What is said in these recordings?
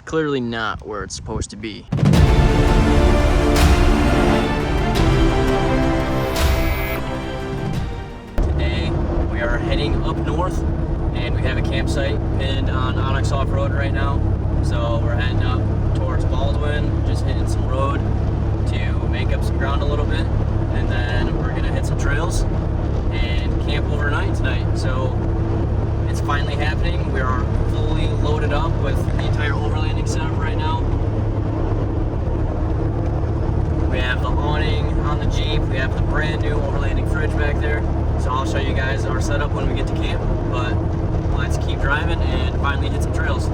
clearly not where it's supposed to be. Today we are heading up north and we have a campsite pinned on Onyx Off Road right now. So we're heading up towards Baldwin, just hitting some road to make up some ground a little bit, and then we're gonna hit some trails and camp overnight tonight. So it's finally happening. We are fully loaded up with the entire overlanding setup right now. We have the awning on the Jeep. We have the brand new overlanding fridge back there. So I'll show you guys our setup when we get to camp, but let's keep driving and finally hit some trails.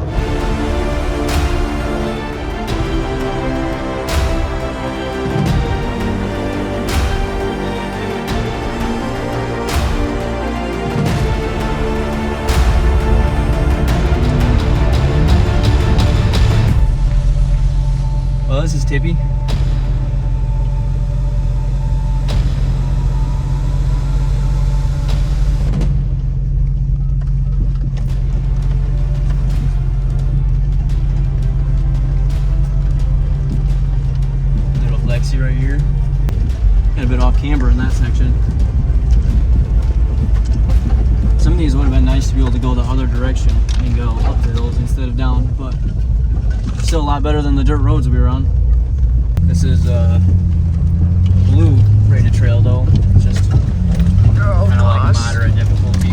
Well, this is Tippy. Little flexi right here. Got a bit off camber in that section. Some of these would have been nice to be able to go the other direction and go up the hills instead of down, but still a lot better than the dirt roads we were on. This is blue rated trail though, just kind of like moderate difficulty.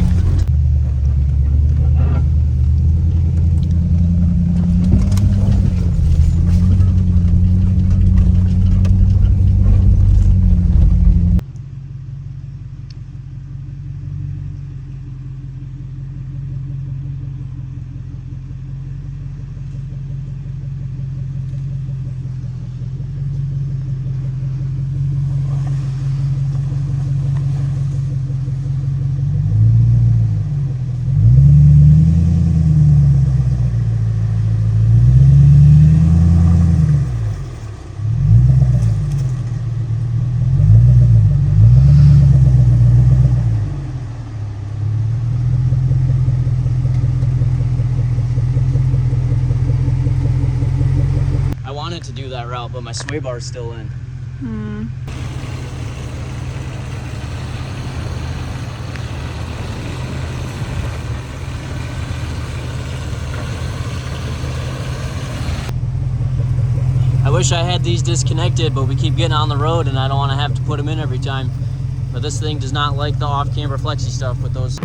To do that route, but my sway bar is still in. I wish I had these disconnected, but we keep getting on the road and I don't want to have to put them in every time. But this thing does not like the off-camber flexi stuff with those.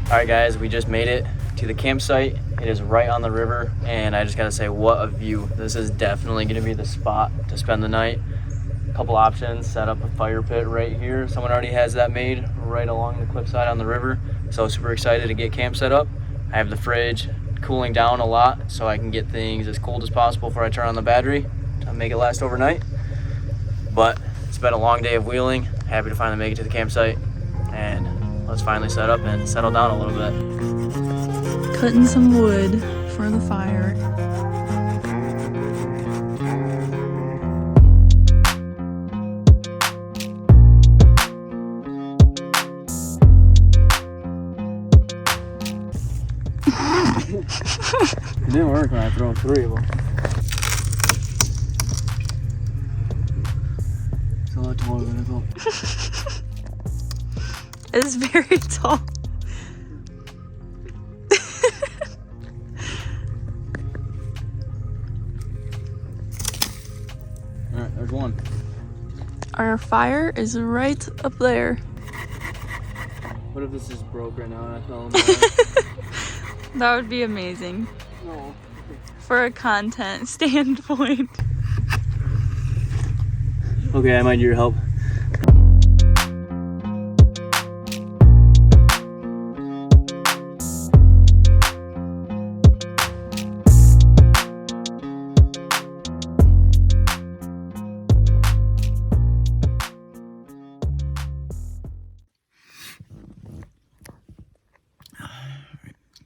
Alright guys, we just made it to the campsite. It is right on the river, and I just gotta say, what a view. This is definitely gonna be the spot to spend the night. A couple options: set up a fire pit right here. Someone already has that made right along the cliffside on the river. So super excited to get camp set up. I have the fridge cooling down a lot so I can get things as cold as possible before I turn on the battery to make it last overnight. But it's been a long day of wheeling. Happy to finally make it to the campsite, and let's finally set up and settle down a little bit. Cutting some wood for the fire. It didn't work when I threw 3 of them. It's a lot taller than I thought. It's very tall. Alright, there's one. Our fire is right up there. What if this is broke right now and I fell in the That would be amazing. No. For a content standpoint. Okay, I might need your help.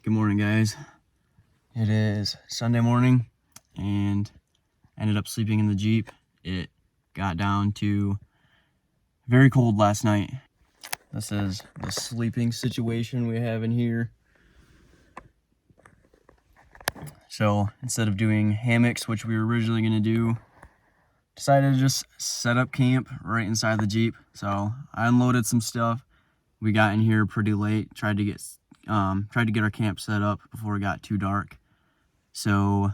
Good morning, guys. It is Sunday morning and ended up sleeping in the Jeep. It got down to very cold last night. This is the sleeping situation we have in here. So instead of doing hammocks, which we were originally going to do, decided to just set up camp right inside the Jeep. So I unloaded some stuff. We got in here pretty late, tried to get our camp set up before it got too dark. So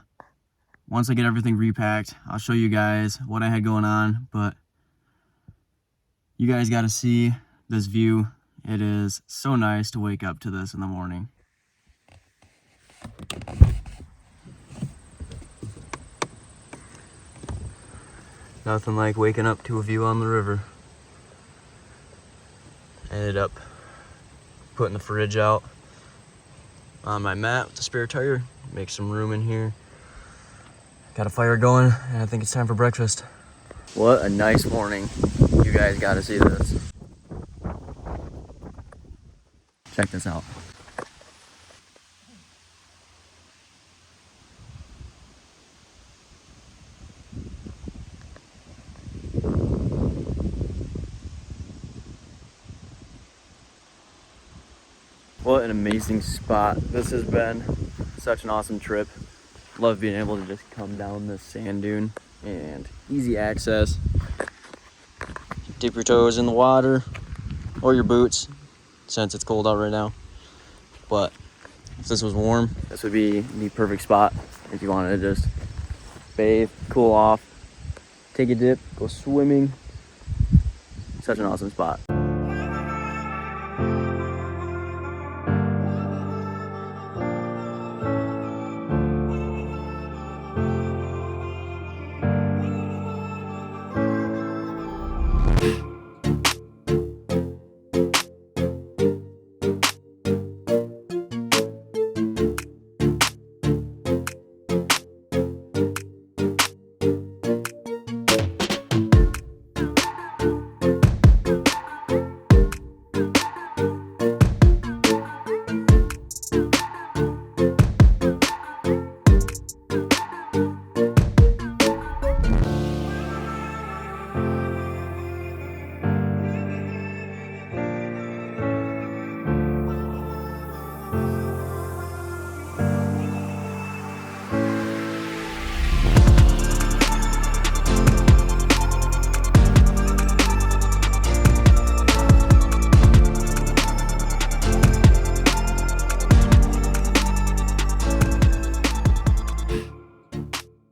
once I get everything repacked, I'll show you guys what I had going on, but you guys got to see this view. It is so nice to wake up to this in the morning. Nothing like waking up to a view on the river. Ended up putting the fridge out on my mat with the spare tire. Make some room in here. Got a fire going, and I think it's time for breakfast. What a nice morning. You guys gotta see this. Check this out. What an amazing spot. This has been such an awesome trip. Love being able to just come down this sand dune and easy access. Dip your toes in the water or your boots since it's cold out right now. But if this was warm, this would be the perfect spot if you wanted to just bathe, cool off, take a dip, go swimming. Such an awesome spot.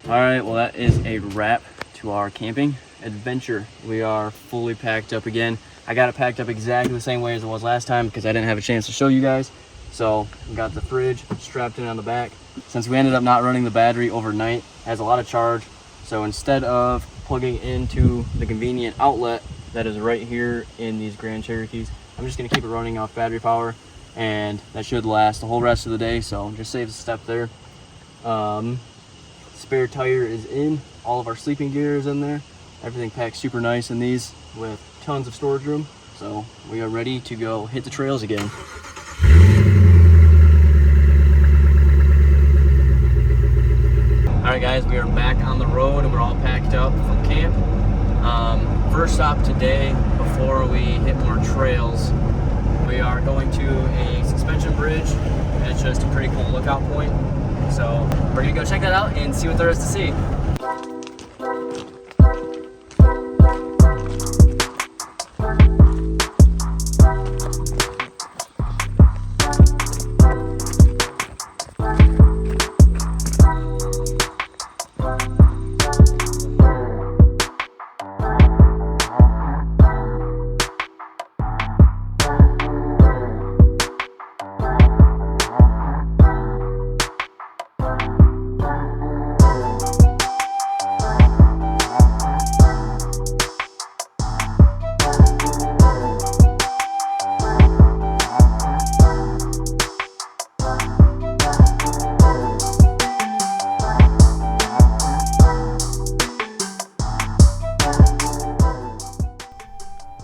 All right, well, that is a wrap to our camping adventure. We are fully packed up again. I got it packed up exactly the same way as it was last time because I didn't have a chance to show you guys. So we got the fridge strapped in on the back. Since we ended up not running the battery overnight, it has a lot of charge. So instead of plugging into the convenient outlet that is right here in these Grand Cherokees, I'm just gonna keep it running off battery power, and that should last the whole rest of the day. So just saves a step there. Spare tire is in, all of our sleeping gear is in there, everything packed super nice in these with tons of storage room. So we are ready to go hit the trails again. All right, guys, we are back on the road and we're all packed up from camp. First stop today, before we hit more trails, we are going to a suspension bridge, and it's just a pretty cool lookout point. So we're gonna go check that out and see what there is to see.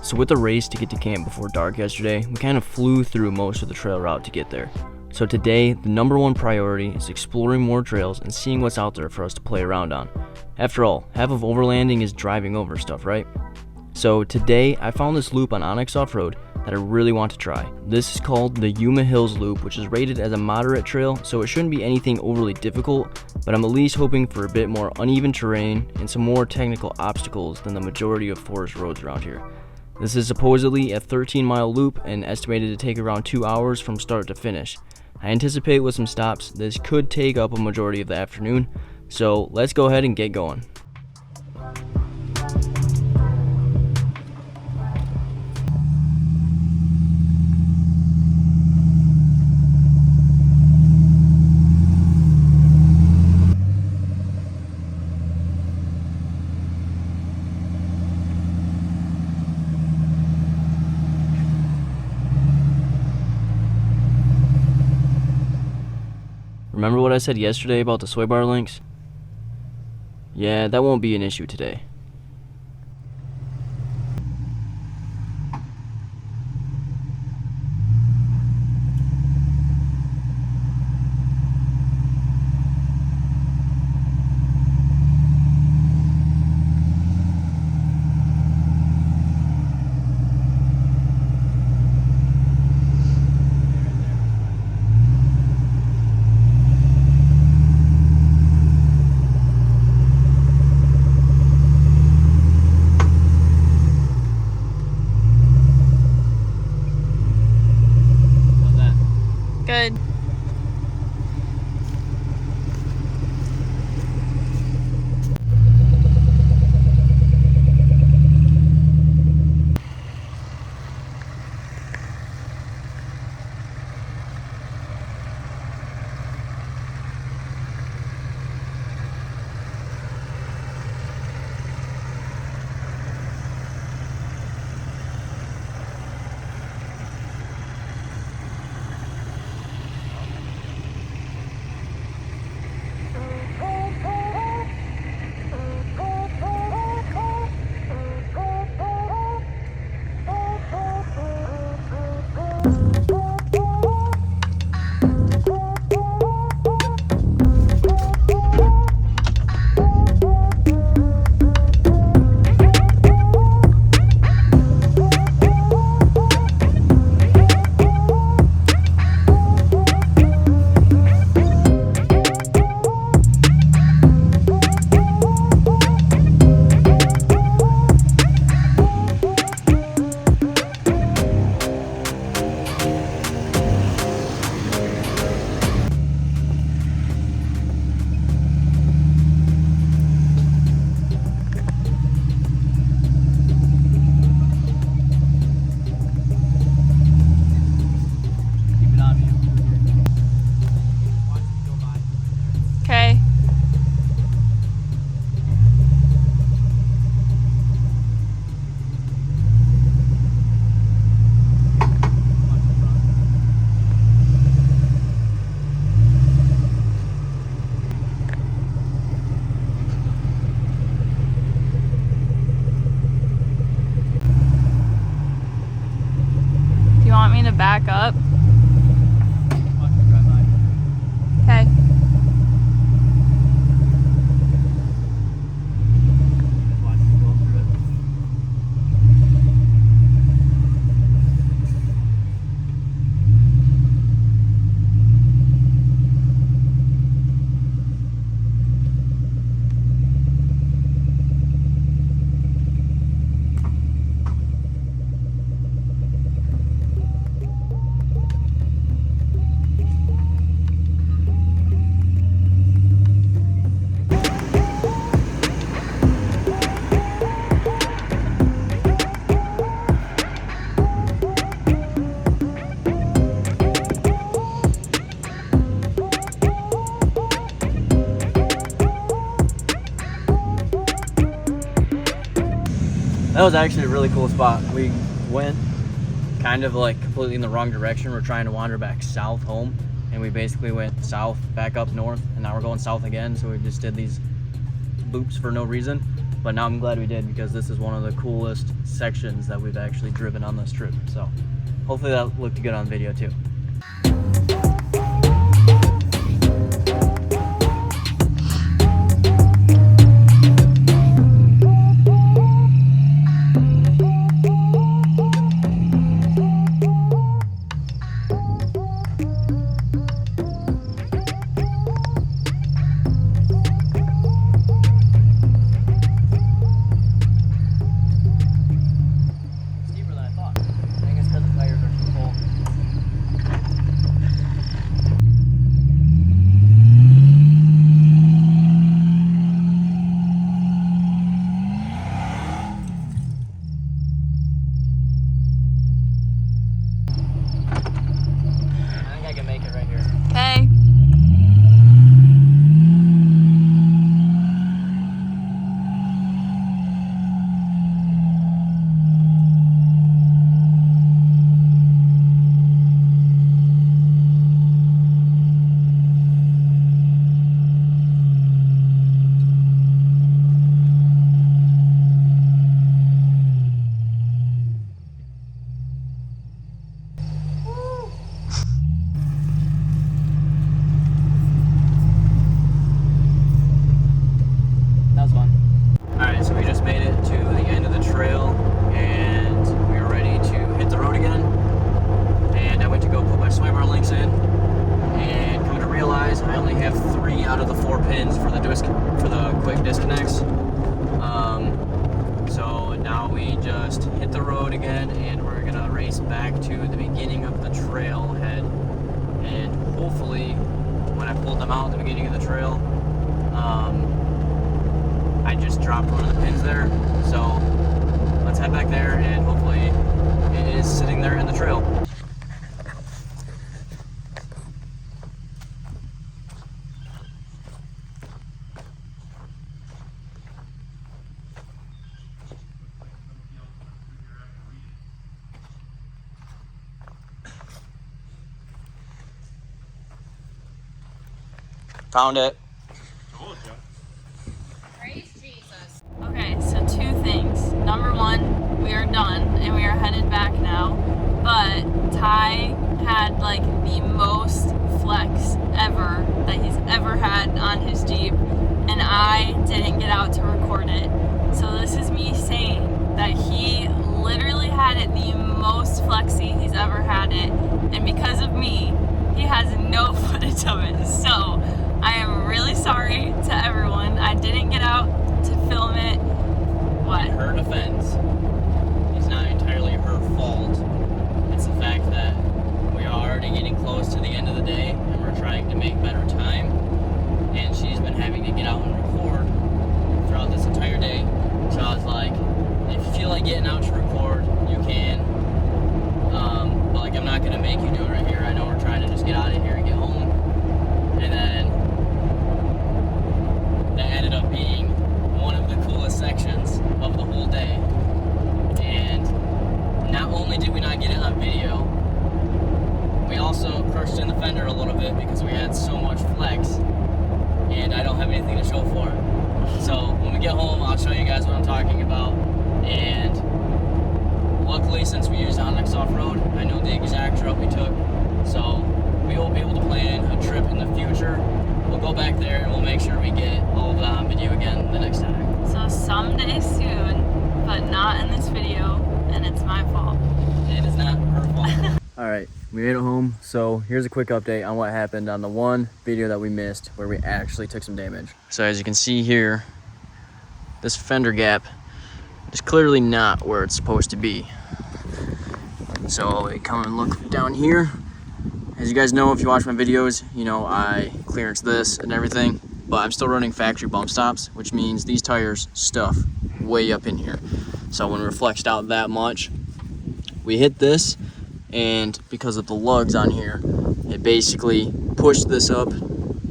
So with the race to get to camp before dark yesterday, we kind of flew through most of the trail route to get there. So today, the #1 priority is exploring more trails and seeing what's out there for us to play around on. After all, half of overlanding is driving over stuff, right? So today, I found this loop on Onyx Off-Road that I really want to try. This is called the Yuma Hills Loop, which is rated as a moderate trail, so it shouldn't be anything overly difficult, but I'm at least hoping for a bit more uneven terrain and some more technical obstacles than the majority of forest roads around here. This is supposedly a 13-mile loop and estimated to take around 2 hours from start to finish. I anticipate with some stops, this could take up a majority of the afternoon, so let's go ahead and get going. Remember what I said yesterday about the sway bar links? Yeah, that won't be an issue today. Good. Okay. Do you want me to back up? Okay. That was actually a really cool spot. We went kind of like completely in the wrong direction. We're trying to wander back south home, and we basically went south, back up north, and now we're going south again. So we just did these loops for no reason. But now I'm glad we did, because this is one of the coolest sections that we've actually driven on this trip. So hopefully that looked good on video too. the beginning of the trailhead, and hopefully when I pulled them out at the beginning of the trail, I just dropped one of the pins there. So let's head back there, and hopefully it is sitting there in the trail. Found it. Praise Jesus. Okay, so two things. Number one, we are done and we are headed back now. But Ty had like the most flex ever that he's ever had on his Jeep, and I didn't get out to record it. So this is me saying that he literally had it the most flexy he's ever had it, and because of me, he has no footage of it. So I am really sorry to everyone. I didn't get out to film it. What? In her defense, it's not entirely her fault. It's the fact that we are already getting close to the end of the day and we're trying to make better time. And she's been having to get out and record throughout this entire day. So I was like, if you feel like getting out to record, you can. But like, I'm not gonna make you do it right here. I know we're trying to just get out of here and get home. And then that ended up being one of the coolest sections of the whole day. And not only did we not get it on video, we also crushed in the fender a little bit because we had so much flex, and I don't have anything to show for it. So when we get home, I'll show you guys what I'm talking about. And luckily, since we used Onyx off-road, I know the exact route we took, so we will be able to plan a trip in the future. We'll go back there and we'll make sure we get all of that on video again the next time. So someday soon, but not in this video, and it's my fault. It is not her fault. Alright, we made it home, so here's a quick update on what happened on the one video that we missed where we actually took some damage. So as you can see here, this fender gap is clearly not where it's supposed to be. So we come and look down here. As you guys know, if you watch my videos, you know I clearance this and everything, but I'm still running factory bump stops, which means these tires stuff way up in here. So when we're flexed out that much, we hit this, and because of the lugs on here, it basically pushed this up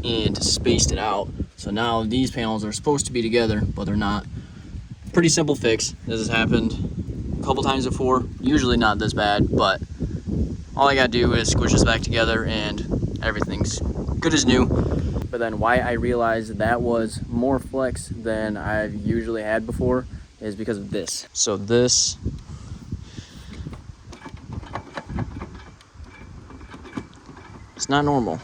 and spaced it out. So now these panels are supposed to be together, but they're not. Pretty simple fix. This has happened a couple times before, usually not this bad, but all I gotta do is squish this back together and everything's good as new. But then why I realized that was more flex than I've usually had before is because of this. So this, it's not normal.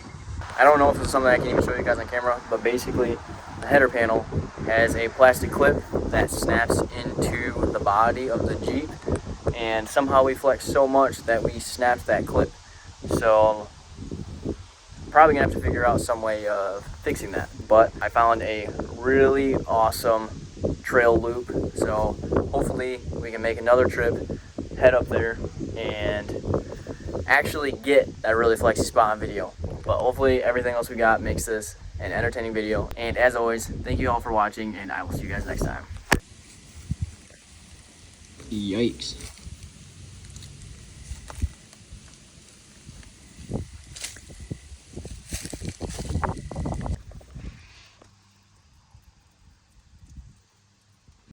I don't know if it's something I can even show you guys on camera, but basically the header panel has a plastic clip that snaps into the body of the Jeep, and somehow we flexed so much that we snapped that clip. So probably gonna have to figure out some way of fixing that. But I found a really awesome trail loop, so hopefully we can make another trip, head up there, and actually get that really flexy spot on video. But hopefully everything else we got makes this an entertaining video. And as always, thank you all for watching, and I will see you guys next time. Yikes.